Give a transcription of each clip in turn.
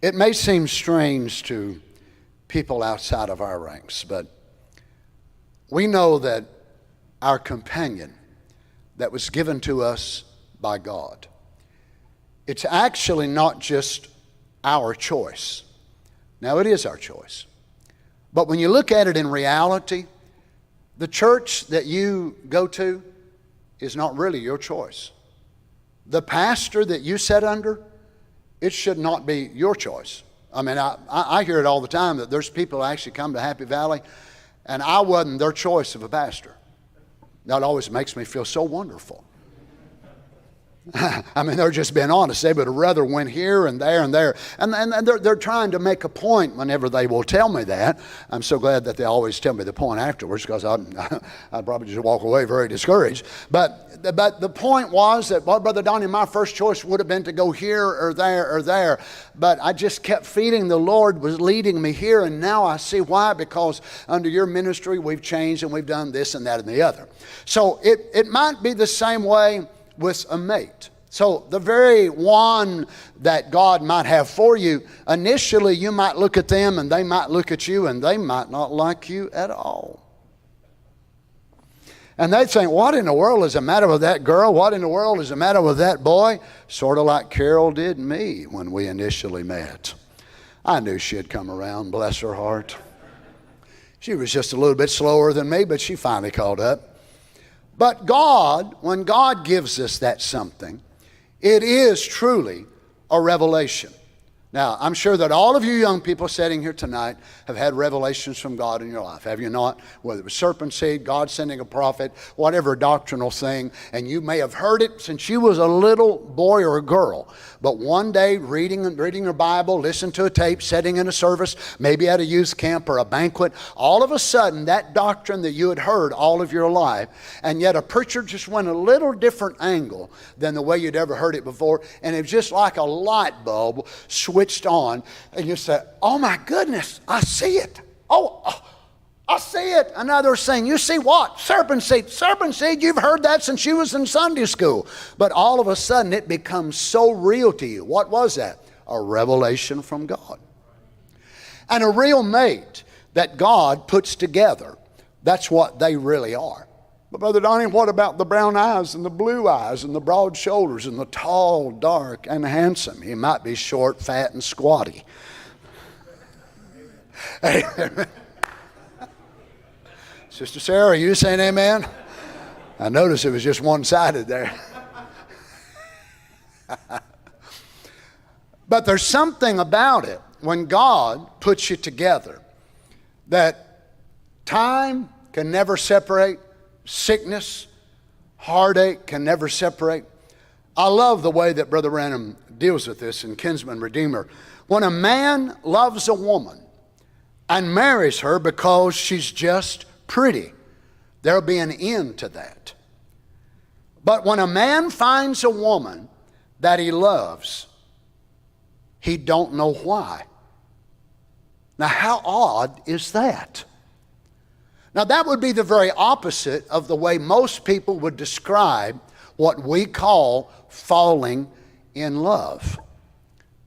It may seem strange to people outside of our ranks, but we know that our companion that was given to us by God, it's actually not just our choice. Now, it is our choice. But when you look at it in reality, the church that you go to is not really your choice. The pastor that you sit under, it should not be your choice. I mean, I hear it all the time that there's people who actually come to Happy Valley, and I wasn't their choice of a pastor. That always makes me feel so wonderful. I mean, they're just being honest. They would have rather went here and there and there. And they're trying to make a point whenever they will tell me that. I'm so glad that they always tell me the point afterwards, because I'd probably just walk away very discouraged. But the point was that, well, Brother Donny, my first choice would have been to go here or there or there. But I just kept feeling the Lord was leading me here. And now I see why, because under your ministry we've changed and we've done this and that and the other. So it might be the same way with a mate. So the very one that God might have for you, initially you might look at them and they might look at you and they might not like you at all. And they'd think, what in the world is the matter with that girl? What in the world is the matter with that boy? Sort of like Carol did me when we initially met. I knew she'd come around, bless her heart. She was just a little bit slower than me, but she finally caught up. But God, when God gives us that something, it is truly a revelation. Now, I'm sure that all of you young people sitting here tonight have had revelations from God in your life, have you not? Whether it was serpent seed, God sending a prophet, whatever doctrinal thing, and you may have heard it since you was a little boy or a girl. But one day, reading your Bible, listening to a tape, sitting in a service, maybe at a youth camp or a banquet, all of a sudden, that doctrine that you had heard all of your life, and yet a preacher just went a little different angle than the way you'd ever heard it before, and it was just like a light bulb switched on, and you say, oh my goodness, I see it. Oh, I see it. Another saying, you see what? Serpent seed. Serpent seed, you've heard that since you was in Sunday school. But all of a sudden it becomes so real to you. What was that? A revelation from God. And a real mate that God puts together, that's what they really are. But Brother Donny, what about the brown eyes and the blue eyes and the broad shoulders and the tall, dark, and handsome? He might be short, fat, and squatty. Sister Sarah, are you saying amen? I noticed it was just one-sided there. But there's something about it when God puts you together that time can never separate. Sickness, heartache can never separate. I love the way that Brother Branham deals with this in Kinsman Redeemer. When a man loves a woman and marries her because she's just pretty, there'll be an end to that. But when a man finds a woman that he loves, he don't know why. Now, how odd is that? Now, that would be the very opposite of the way most people would describe what we call falling in love.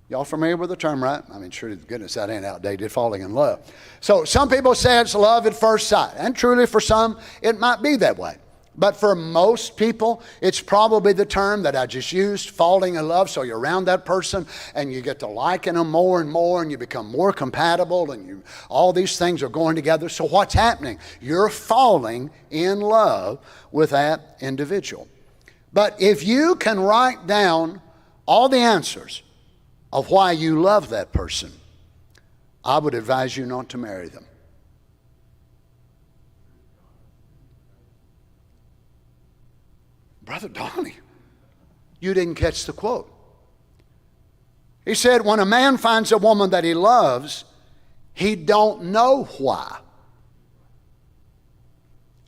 Y'all familiar with the term, right? I mean, sure to goodness, that ain't outdated, falling in love. So some people say it's love at first sight. And truly for some, it might be that way. But for most people, it's probably the term that I just used, falling in love. So you're around that person and you get to liking them more and more and you become more compatible and all these things are going together. So what's happening? You're falling in love with that individual. But if you can write down all the answers of why you love that person, I would advise you not to marry them. Brother Donny, you didn't catch the quote. He said, when a man finds a woman that he loves, he don't know why.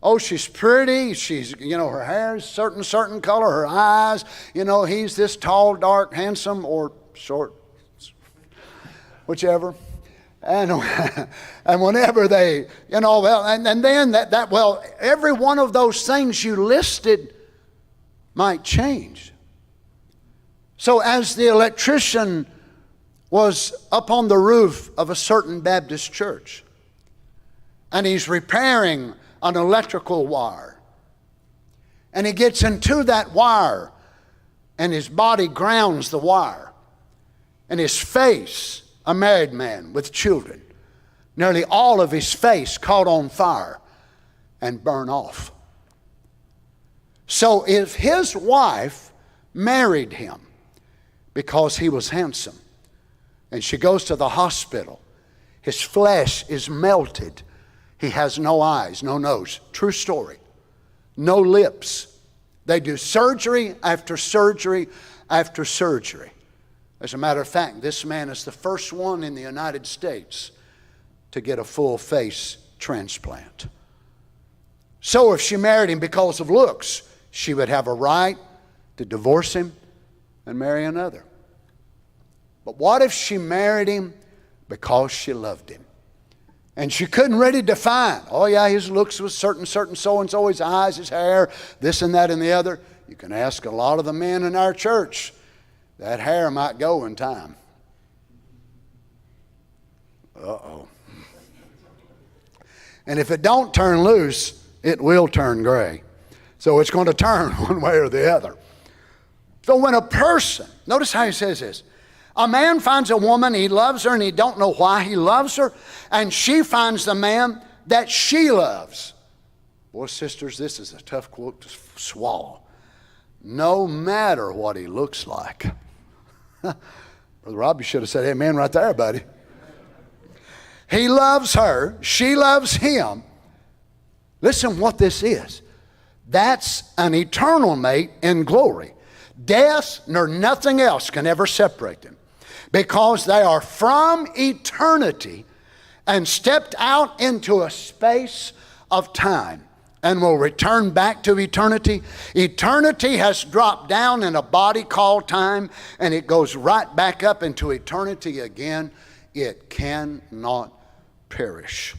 Oh, she's pretty. She's, her hair is certain color, her eyes. He's this tall, dark, handsome, or short, whichever. And whenever they, and then every one of those things you listed might change. So as the electrician was up on the roof of a certain Baptist church. And he's repairing an electrical wire. And he gets into that wire, and his body grounds the wire. And his face, a married man with children, nearly all of his face caught on fire and burned off. So if his wife married him because he was handsome, and she goes to the hospital, his flesh is melted. He has no eyes, no nose. True story. No lips. They do surgery after surgery after surgery. As a matter of fact, this man is the first one in the United States to get a full face transplant. So if she married him because of looks, she would have a right to divorce him and marry another. But what if she married him because she loved him? And she couldn't really define, oh yeah, his looks was certain so-and-so, his eyes, his hair, this and that and the other. You can ask a lot of the men in our church. That hair might go in time. Uh-oh. And if it don't turn loose, it will turn gray. So it's going to turn one way or the other. So when a person, notice how he says this, a man finds a woman, he loves her, and he don't know why he loves her, and she finds the man that she loves. Boy, sisters, this is a tough quote to swallow. No matter what he looks like. Brother Robbie should have said, amen right there, buddy. He loves her, she loves him. Listen what this is. That's an eternal mate in glory. Death nor nothing else can ever separate them, because they are from eternity and stepped out into a space of time and will return back to eternity. Eternity has dropped down in a body called time, and it goes right back up into eternity again. It cannot perish.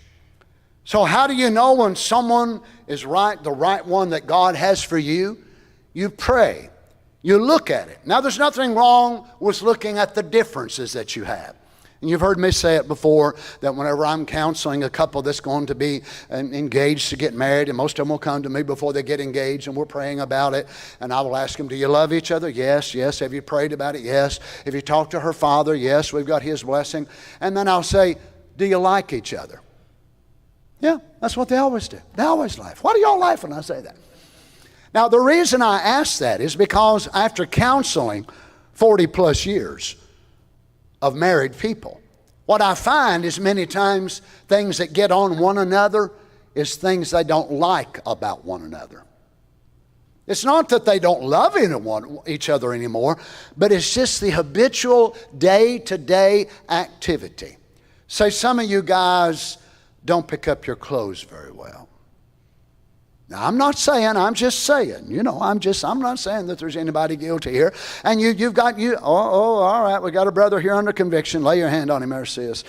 So how do you know when someone is right, the right one that God has for you? You pray. You look at it. Now, there's nothing wrong with looking at the differences that you have. And you've heard me say it before, that whenever I'm counseling a couple that's going to be engaged to get married, and most of them will come to me before they get engaged, and we're praying about it, and I will ask them, do you love each other? Yes, yes. Have you prayed about it? Yes. Have you talked to her father? Yes, we've got his blessing. And then I'll say, do you like each other? Yeah, that's what they always do. They always laugh. Why do y'all laugh when I say that? Now, the reason I ask that is because after counseling 40 plus years of married people, what I find is many times things that get on one another is things they don't like about one another. It's not that they don't love each other anymore, but it's just the habitual day-to-day activity. Say some of you guys don't pick up your clothes very well. Now, I'm not saying, I'm just saying, I'm not saying that there's anybody guilty here. And all right, we got a brother here under conviction. Lay your hand on him, Mercedes.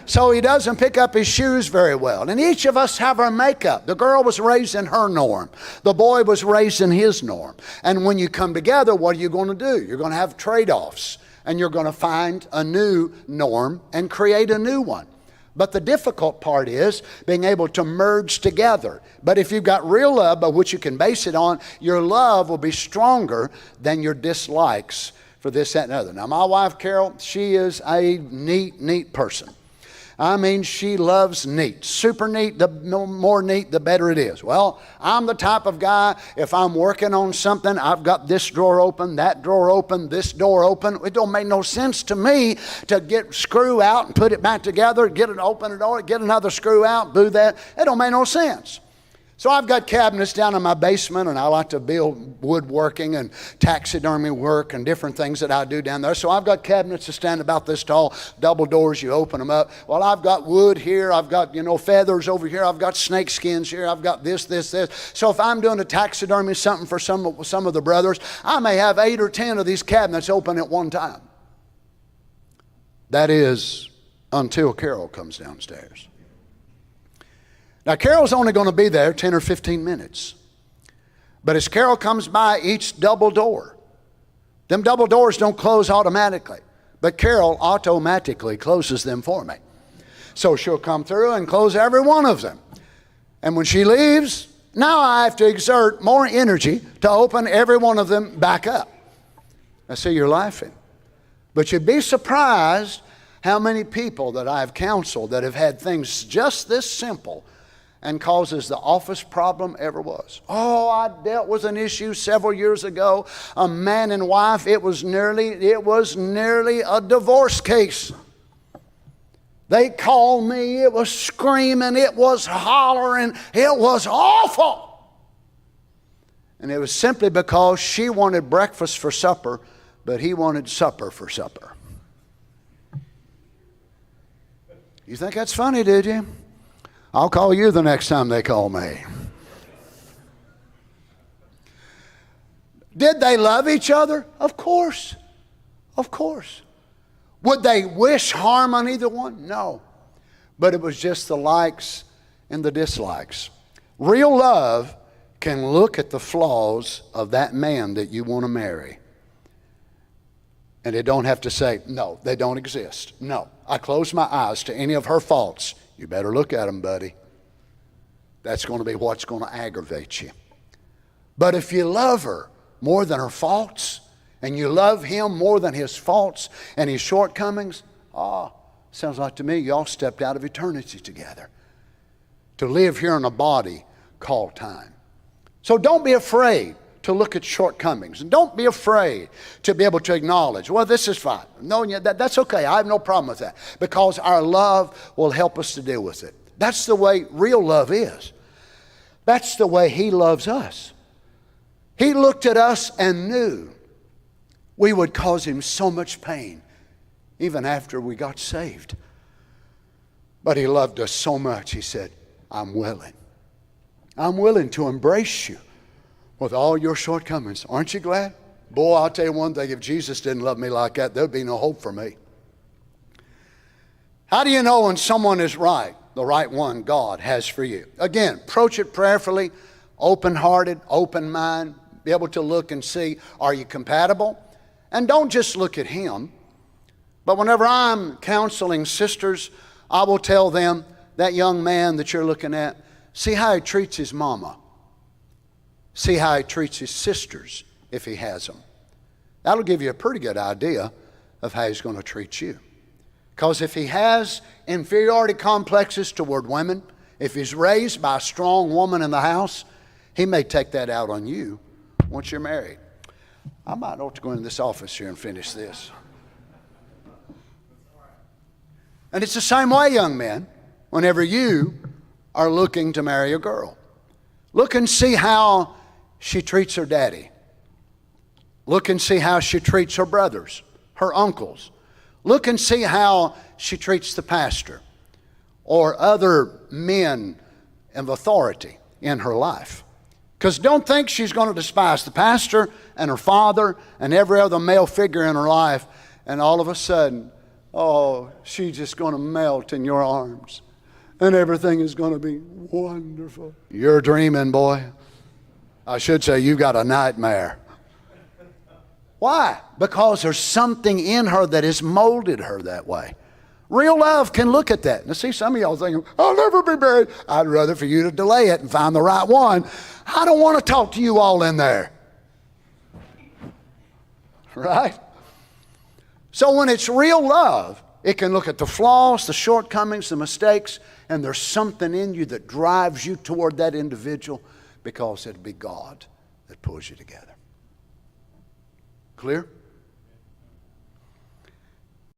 So he doesn't pick up his shoes very well. And each of us have our makeup. The girl was raised in her norm. The boy was raised in his norm. And when you come together, what are you going to do? You're going to have trade-offs. And you're going to find a new norm and create a new one. But the difficult part is being able to merge together. But if you've got real love by which you can base it on, your love will be stronger than your dislikes for this, that, and other. Now, my wife, Carol, she is a neat person. I mean, she loves neat. Super neat, the more neat, the better it is. Well, I'm the type of guy, if I'm working on something, I've got this drawer open, that drawer open, this door open. It don't make no sense to me to get screw out and put it back together, get it open the door, get another screw out, do that. It don't make no sense. So I've got cabinets down in my basement, and I like to build woodworking and taxidermy work and different things that I do down there. So I've got cabinets that stand about this tall, double doors, you open them up. Well, I've got wood here, I've got, feathers over here, I've got snake skins here, I've got this. So if I'm doing a taxidermy something for some of the brothers, I may have 8 or 10 of these cabinets open at one time. That is until Carol comes downstairs. Now, Carol's only going to be there 10 or 15 minutes. But as Carol comes by each double door, them double doors don't close automatically. But Carol automatically closes them for me. So she'll come through and close every one of them. And when she leaves, now I have to exert more energy to open every one of them back up. I see you're laughing. But you'd be surprised how many people that I've counseled that have had things just this simple and causes the office problem ever was. Oh, I dealt with an issue several years ago. A man and wife, it was nearly a divorce case. They called me, it was screaming, it was hollering, it was awful. And it was simply because she wanted breakfast for supper, but he wanted supper for supper. You think that's funny, did you? I'll call you the next time they call me. Did they love each other? Of course. Of course. Would they wish harm on either one? No. But it was just the likes and the dislikes. Real love can look at the flaws of that man that you want to marry. And they don't have to say, no, they don't exist. No, I close my eyes to any of her faults. You better look at them, buddy. That's going to be what's going to aggravate you. But if you love her more than her faults, and you love him more than his faults and his shortcomings, sounds like to me y'all stepped out of eternity together to live here in a body called time. So don't be afraid to look at shortcomings. And don't be afraid to be able to acknowledge, well, this is fine. No, that's okay. I have no problem with that. Because our love will help us to deal with it. That's the way real love is. That's the way he loves us. He looked at us and knew we would cause him so much pain even after we got saved. But he loved us so much, he said, I'm willing. I'm willing to embrace you with all your shortcomings. Aren't you glad? Boy, I'll tell you one thing, if Jesus didn't love me like that, there'd be no hope for me. How do you know when someone is right, the right one God has for you? Again, approach it prayerfully, open-hearted, open mind, be able to look and see, are you compatible? And don't just look at him. But whenever I'm counseling sisters, I will tell them, that young man that you're looking at, see how he treats his mama. See how he treats his sisters if he has them. That'll give you a pretty good idea of how he's going to treat you. Because if he has inferiority complexes toward women, if he's raised by a strong woman in the house, he may take that out on you once you're married. I might ought to go into this office here and finish this. And it's the same way, young men, whenever you are looking to marry a girl. Look and see how she treats her daddy. Look and see how she treats her brothers, her uncles. Look and see how she treats the pastor or other men of authority in her life. Because don't think she's going to despise the pastor and her father and every other male figure in her life, and all of a sudden, oh, she's just going to melt in your arms and everything is going to be wonderful. You're dreaming, boy. I should say you've got a nightmare. Why? Because there's something in her that has molded her that way. Real love can look at that. Now see, some of y'all thinking, I'll never be married. I'd rather for you to delay it and find the right one. I don't want to talk to you all in there. Right? So when it's real love, it can look at the flaws, the shortcomings, the mistakes, and there's something in you that drives you toward that individual because it'll be God that pulls you together. Clear?